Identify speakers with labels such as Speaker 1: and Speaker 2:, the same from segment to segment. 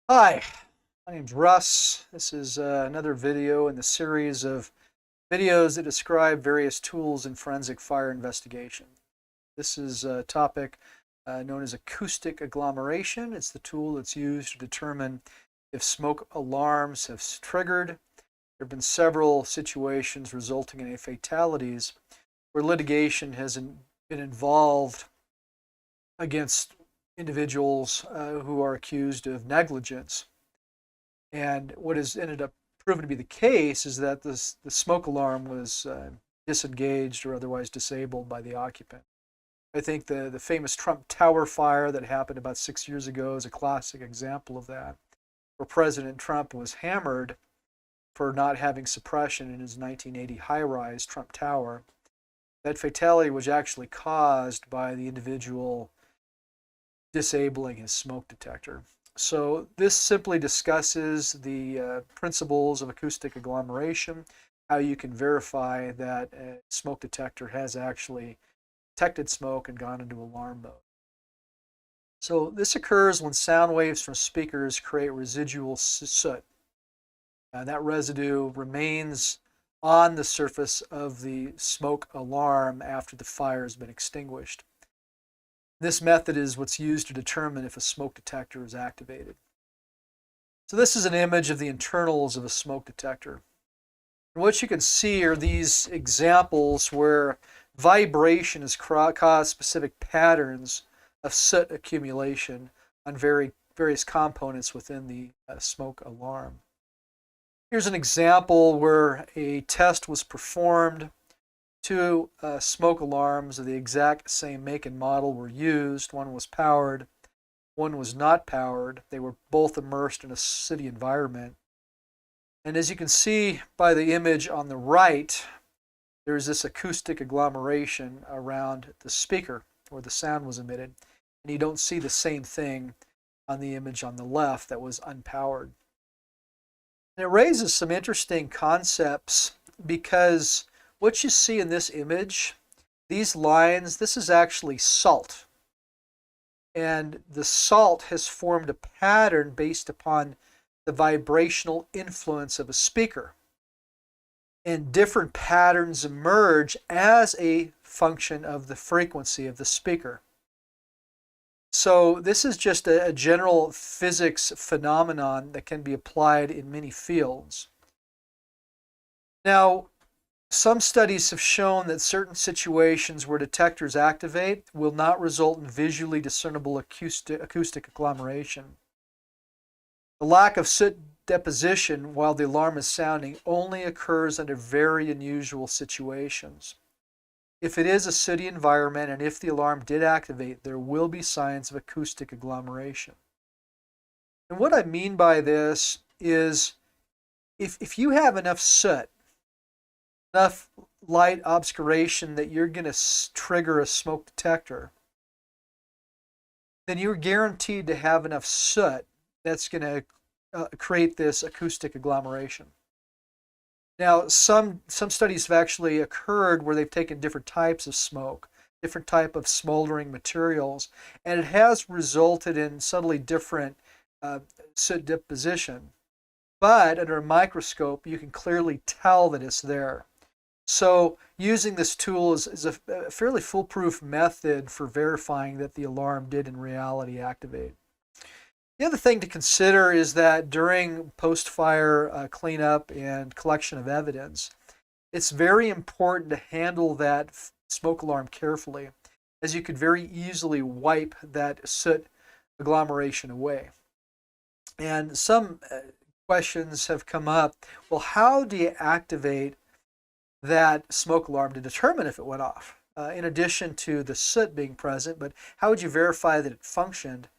Speaker 1: Hi, my name's Russ. This is another video in the series of videos that describe various tools in forensic fire investigation. This is a topic known as acoustic agglomeration. It's the tool that's used to determine if smoke alarms have triggered. There have been several situations resulting in fatalities where litigation has been involved against individuals who are accused of negligence. And what has ended up proven to be the case is that the smoke alarm was disengaged or otherwise disabled by the occupant. I think the famous Trump Tower fire that happened about 6 years ago is a classic example of that, where President Trump was hammered for not having suppression in his 1980 high-rise Trump Tower. That fatality was actually caused by the individual disabling his smoke detector. So this simply discusses the principles of acoustic agglomeration, how you can verify that a smoke detector has actually detected smoke and gone into alarm mode. So this occurs when sound waves from speakers create residual soot. That residue remains on the surface of the smoke alarm after the fire has been extinguished. This method is what's used to determine if a smoke detector is activated. So this is an image of the internals of a smoke detector. And what you can see are these examples where vibration has caused specific patterns of soot accumulation on various components within the smoke alarm. Here's an example where a test was performed. Two smoke alarms of the exact same make and model were used. One was powered, one was not powered. They were both immersed in a city environment. And as you can see by the image on the right, there's this acoustic agglomeration around the speaker where the sound was emitted. And you don't see the same thing on the image on the left that was unpowered. And it raises some interesting concepts because what you see in this image, these lines, this is actually salt. And the salt has formed a pattern based upon the vibrational influence of a speaker. And different patterns emerge as a function of the frequency of the speaker. So this is just a general physics phenomenon that can be applied in many fields. Now, some studies have shown that certain situations where detectors activate will not result in visually discernible acoustic agglomeration. The lack of soot deposition while the alarm is sounding only occurs under very unusual situations. If it is a sooty environment and if the alarm did activate, there will be signs of acoustic agglomeration. And what I mean by this is if you have enough soot, enough light obscuration that you're going to trigger a smoke detector, then you're guaranteed to have enough soot that's going to create this acoustic agglomeration. Now, some studies have actually occurred where they've taken different types of smoke, different type of smoldering materials, and it has resulted in subtly different soot deposition. But under a microscope, you can clearly tell that it's there. So using this tool is a fairly foolproof method for verifying that the alarm did in reality activate. The other thing to consider is that during post-fire cleanup and collection of evidence, it's very important to handle that smoke alarm carefully, as you could very easily wipe that soot agglomeration away. And some questions have come up, well, how do you activate that smoke alarm to determine if it went off? In addition to the soot being present, but how would you verify that it functioned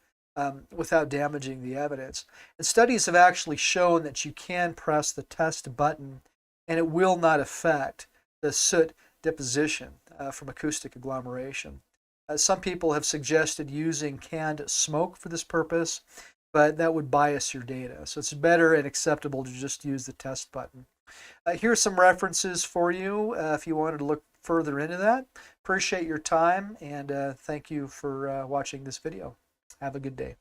Speaker 1: without damaging the evidence? And studies have actually shown that you can press the test button and it will not affect the soot deposition from acoustic agglomeration. Some people have suggested using canned smoke for this purpose, but that would bias your data. So it's better and acceptable to just use the test button. Here's some references for you if you wanted to look further into that. Appreciate your time and thank you for watching this video. Have a good day.